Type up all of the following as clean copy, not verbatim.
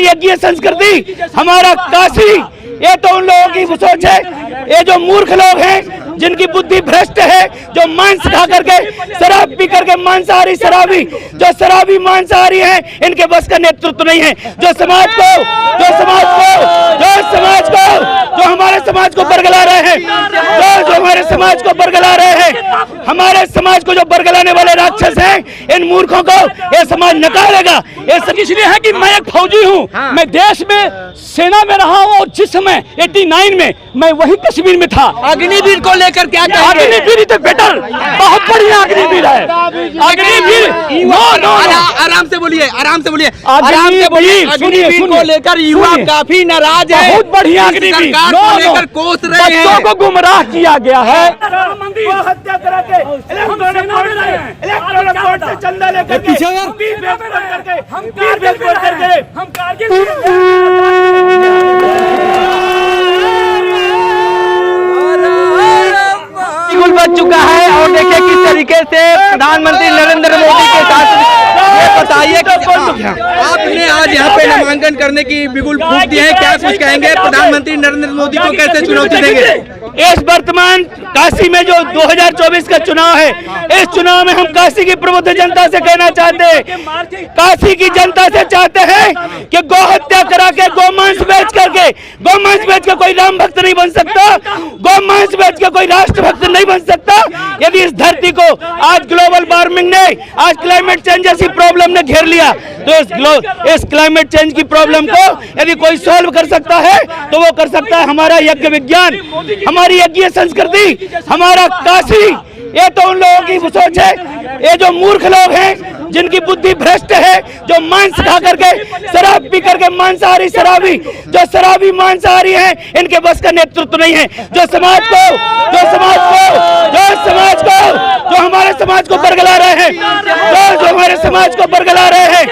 यज्ञ संस्कृति, हमारा काशी, ये तो उन लोगों की सोच है। ये जो मूर्ख लोग हैं, जिनकी बुद्धि भ्रष्ट है, जो मांस खा करके, शराब पी करके, मांसाहारी शराबी, जो शराबी मांसाहारी हैं, इनके बस का नेतृत्व नहीं है। जो हमारे समाज को बरगला रहे हैं, जो हमारे समाज को बरगला रहे हैं, हमारे समाज को जो बरगलाने वाले राक्षस हैं, इन मूर्खों को ये समाज नकारेगा। ये इसलिए है कि मैं एक फौजी हूँ, मैं देश में सेना में रहा हूँ, और जिस समय 89 में मैं वही कश्मीर में था। अग्निवीर को लेकर क्या कहेंगे? अग्निवीर तो बेटर, बहुत बढ़िया अग्निवीर है। अग्निवीर आराम से बोलिए, आराम से बोलिए, आराम से बोलिए। अग्निवीर को लेकर युवा काफी नाराज है। बहुत बढ़िया अग्निवीर सरकार को लेकर कोस रहे हैं। बच्चों को गुमराह किया गया है। हत्या करा के इलेक्ट्रॉनिक बोर्ड से चंदा लेकर के हम कारगिल बच चुका है। और देखिए किस तरीके से प्रधानमंत्री नरेंद्र मोदी के साथ, ये बताइए कि आपने आज यहाँ पे नामांकन करने की बिगुल फूंक दी है, क्या कुछ कहेंगे? प्रधानमंत्री नरेंद्र मोदी को कैसे चुनौती देंगे? इस वर्तमान काशी में जो 2024 का चुनाव है, इस चुनाव में हम काशी की प्रबुद्ध जनता से कहना चाहते हैं, काशी की जनता से चाहते हैं कि गौ हत्या करा के, गोमांस बेच करके, गोमांस बेच के कोई राम भक्त नहीं बन सकता, गोमांस बेच के कोई राष्ट्रभक्त नहीं बन सकता। यदि इस धरती को आज ग्लोबल वार्मिंग ने, आज क्लाइमेट चेंज जैसी प्रॉब्लम ने घेर लिया, तो इस क्लाइमेट चेंज की प्रॉब्लम को यदि कोई सॉल्व कर सकता है, तो वो कर सकता है हमारा यज्ञ विज्ञान, हमारी यज्ञ संस्कृति, हमारा काशी। ये तो उन लोगों की सोच है। ये जो मूर्ख लोग हैं, जिनकी बुद्धि भ्रष्ट है, जो मांस खा करके, शराब पी करके, मांसाहारी शराबी, जो शराबी मांसाहारी हैं, इनके बस का नेतृत्व नहीं है। जो हमारे समाज को बरगला रहे हैं, जो हमारे समाज को बरगला रहे हैं,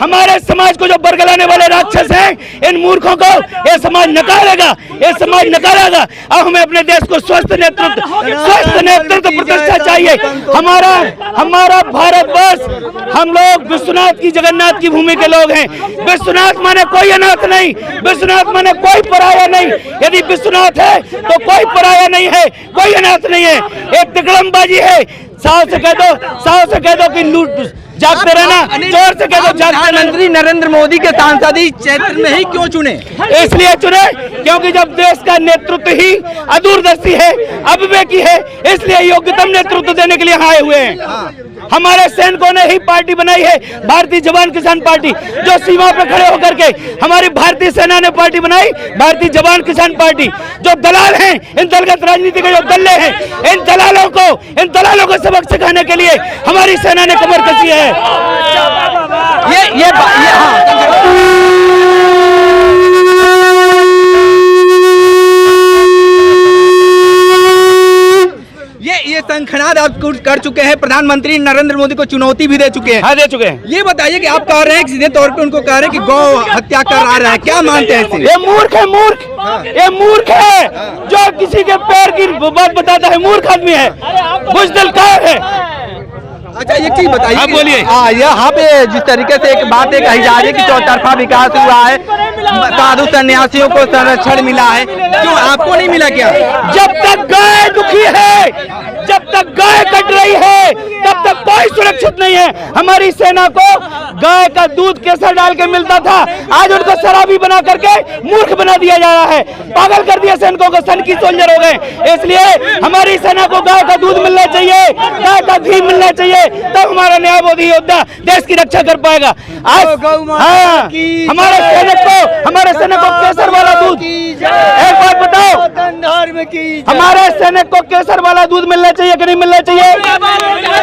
हमारे समाज को जो बरगलाने वाले राक्षस हैं, इन मूर्खों को ये समाज नकारेगा, ये समाज नकारेगा। अब हमें अपने देश को स्वस्थ नेतृत्व प्रतिष्ठा चाहिए। हमारा भारतवर्ष, हम लोग विश्वनाथ की, जगन्नाथ की भूमि के लोग हैं। विश्वनाथ माने कोई अनाथ नहीं, विश्वनाथ माने कोई पराया नहीं। यदि विश्वनाथ है तो कोई पराया नहीं है, कोई अनाथ नहीं है। एक तिकड़मबाजी है। साहब से कह दो कि लूट जागते रहना, जोर से कह दो जागते। प्रधानमंत्री नरेंद्र मोदी के सांसद इस क्षेत्र में ही क्यों चुने? इसलिए चुने क्योंकि जब देश का नेतृत्व ही अदूरदर्शी है, अविवेकी है, इसलिए योग्यतम नेतृत्व देने के लिए आए हुए हैं। हमारे सैनिकों ने ही पार्टी बनाई है, भारतीय जवान किसान पार्टी, जो सीमा पे खड़े होकर के हमारी भारतीय सेना ने पार्टी बनाई, भारतीय जवान किसान पार्टी। जो दलाल हैं, इन दलगत राजनीति के जो दल्ले हैं, इन दलालों को सबक सिखाने के लिए हमारी सेना ने कमर कसी है। ये शंखनाद आप कर चुके हैं, प्रधानमंत्री नरेंद्र मोदी को चुनौती भी दे चुके हैं। हाँ, दे चुके हैं। ये बताइए कि आप कह रहे हैं, सीधे तौर पे उनको कह रहे हैं कि गौ हत्या कर रहा है, क्या मानते हैं इससे? ये मूर्ख है, जो किसी के पैर की बात बताता है, मूर्ख आदमी है, बुज़दिल कायर है। अच्छा, एक चीज बताइए। आप बोलिए। यहाँ पे जिस तरीके से एक बात कही जा रही है कि चौतरफा विकास हुआ है, साधु सन्यासियों को संरक्षण मिला है, क्यों आपको नहीं मिला क्या? जब तक गाय दुखी है, जब तक गाय कट रही है, तब तक कोई सुरक्षित नहीं है। हमारी सेना को गाय का दूध केसर डाल के मिलता था, आज उनको शराबी बना करके मूर्ख बना दिया जा रहा है, पागल कर दिया सैनिकों को, सन की सोल्जर हो गए। इसलिए हमारी सेना को गाय का दूध मिलना चाहिए, गाय का घी मिलना चाहिए, तब हमारा न्यायवादी योद्धा देश की रक्षा कर पाएगा। आज हमारे सैनिक को केसर वाला दूध, एक बात बताओ, हमारे सैनिक को केसर वाला दूध मिलना चाहिए कि नहीं मिलना चाहिए?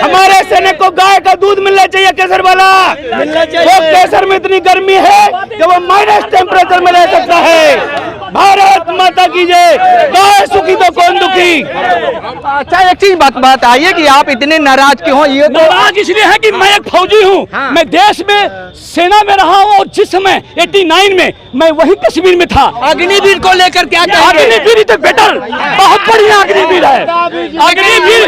हमारे सैनिक को गाय का दूध मिलना चाहिए, केसर वाला मिलना चाहिए। वो केसर में इतनी गर्मी है कि वो माइनस टेम्परेचर में रह सकता है। भारत भारत माता की जय। गाय सुखी तो कौन दुखी। अच्छा एक चीज बताइए कि आप इतने नाराज क्यों हो? ये तो नाराज इसलिए है कि मैं एक फौजी हूँ। हाँ। मैं देश में सेना में रहा हूँ और जिस समय 89 में मैं वही कश्मीर में था। अग्निवीर को लेकर क्या कहेंगे? अग्निवीर तो बेटर, बहुत बढ़िया अग्निवीर है। अग्निवीर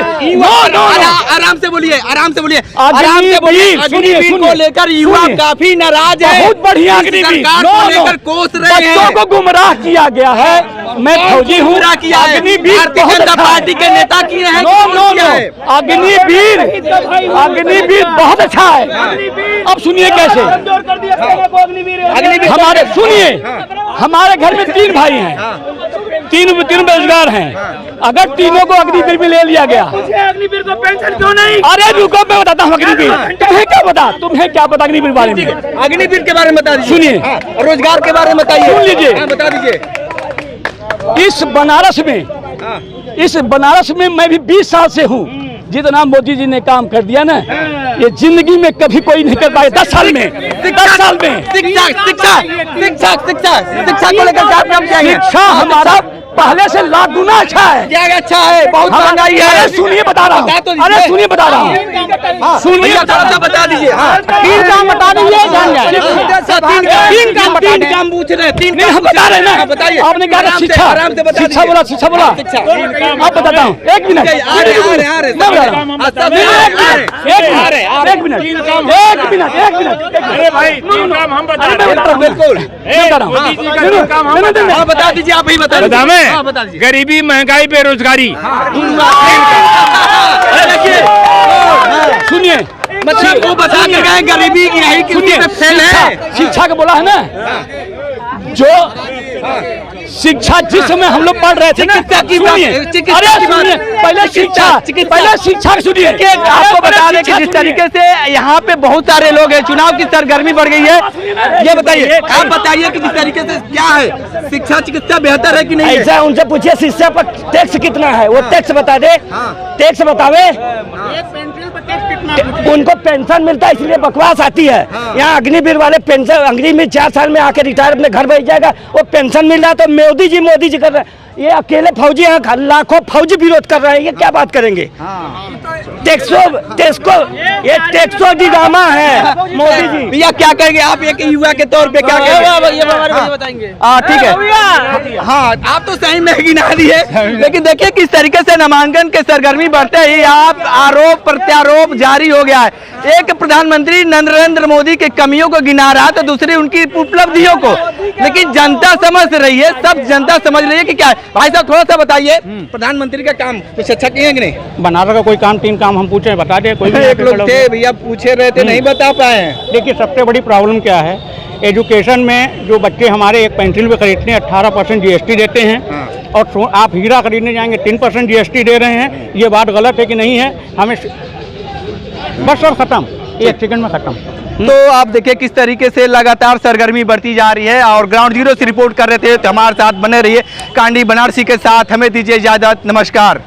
आराम से बोलिए, आराम से बोलिए, अग्निवीर, अग्निवीर को लेकर युवा काफी नाराज है। बहुत बढ़िया अग्निवीर सरकार को लेकर कोस रहे हैं। बच्चों को गुमराह किया गया है। मैं फौजी हूँ। किया है भारतीय जनता पार्टी के नेता किए हैं। अग्निवीर, अग्निवीर बहुत अच्छा है। अब सुनिए कैसे हमारे, सुनिए हमारे घर में 3 भाई हैं, तीन बेरोजगार हैं। अगर तीनों को अग्निवीर में ले लिया गया, अग्निवीर को पेंशन क्यों नहीं? अरे रुको मैं बताता हूँ अग्निवीर। तुम्हें क्या पता अग्निवीर बारे में? अग्निवीर के बारे में बता दीजिए। सुनिए, रोजगार के बारे में बताइए। सुन लीजिए। बता दीजिए। इस बनारस में मैं भी 20 साल से हूँ। जितना मोदी जी ने काम कर दिया ना, ये जिंदगी में कभी कोई नहीं कर पाया। 10 साल में, 10 साल में शिक्षा को लेकर क्या काम चाहिए? शिक्षा हमारा पहले से लाख गुना अच्छा है। क्या अच्छा है? बहुत महंगाई है। अरे सुनिए बता रहा हूँ, अरे सुनिए बता रहा हूँ, सुनिए थोड़ा सा बता दीजिए। हाँ 3 काम बता दीजिए, जान जाए। 3 काम पूछ रहे हैं। 3 नहीं हम बता रहे हैं ना। बताइए। आपने कहा था शिक्षा, आराम से बता शिक्षा बोला, शिक्षा बोला। अब बताता हूँ, 1 मिनट, एक मिनट। अरे भाई 3 काम हम बता रहे हैं। बिल्कुल हाँ बता दीजिए, आप ही बता दीजिए। हाँ, बता दीजिए। गरीबी, महंगाई, बेरोजगारी। सुनिए, मतलब वो बता के गए गरीबी यही किसी में फेल है। शिक्षा का बोला है ना, जो शिक्षा जिस समय हम लोग पढ़ रहे थे ना, सुनिए, अरे सुनिए, पहले शिक्षा सुनिए। आपको बता दें कि जिस तरीके से यहाँ पे बहुत सारे लोग हैं, चुनाव की सरगर्मी बढ़ गई है। ये बताइए, आप बताइए कि जिस तरीके से क्या है, शिक्षा चिकित्सा बेहतर है कि नहीं? ऐसा उनसे पूछिए शिक्षा पर टैक्स कितना है, वो टैक्स बता दे। टैक्स बतावे। उनको पेंशन मिलता है इसलिए बकवास आती है। यहाँ अग्निवीर वाले पेंशन, अग्निवीर 4 साल में आके रिटायर अपने घर बैठ जाएगा, वो पेंशन मिल रहा है। तो मोदी जी कर रहे हैं। ये अकेले फौजी यहाँ लाखों फौजी विरोध कर रहे हैं। ये क्या बात करेंगे? टैक्सो ड्रामा है मोदी जी। भैया क्या कहेंगे आप एक युवा के तौर पे? क्या कहेंगे? ठीक है। हाँ आप तो सही में गिना दिए, लेकिन देखिए किस तरीके से नामांकन के सरगर्मी बढ़ते ही आप आरोप प्रत्यारोप जारी हो गया है। एक प्रधानमंत्री नरेंद्र मोदी के कमियों को गिना रहा है, तो दूसरी उनकी उपलब्धियों को। लेकिन जनता समझ रही है, सब जनता समझ रही है कि क्या है। भाई साहब थोड़ा सा बताइए, प्रधानमंत्री का काम कुछ अच्छा किए कि नहीं? बनारस का कोई काम 3 काम हम पूछे बता दे। कोई एक लोग थे भैया पूछे रहे थे, नहीं बता पाए हैं। देखिए सबसे बड़ी प्रॉब्लम क्या है, एजुकेशन में जो बच्चे हमारे एक पेंसिल भी खरीदते हैं 18% GST देते हैं। और आप हीरा खरीदने जाएंगे 3% GST दे रहे हैं। ये बात गलत है कि नहीं है? हमें बस और खत्म, 1 सेकंड में खत्म। तो आप देखिए किस तरीके से लगातार सरगर्मी बढ़ती जा रही है। और ग्राउंड जीरो से रिपोर्ट कर रहे थे, तो हमारे साथ बने रहिए। कांडी बनारसी के साथ हमें दीजिए इजाजत। नमस्कार।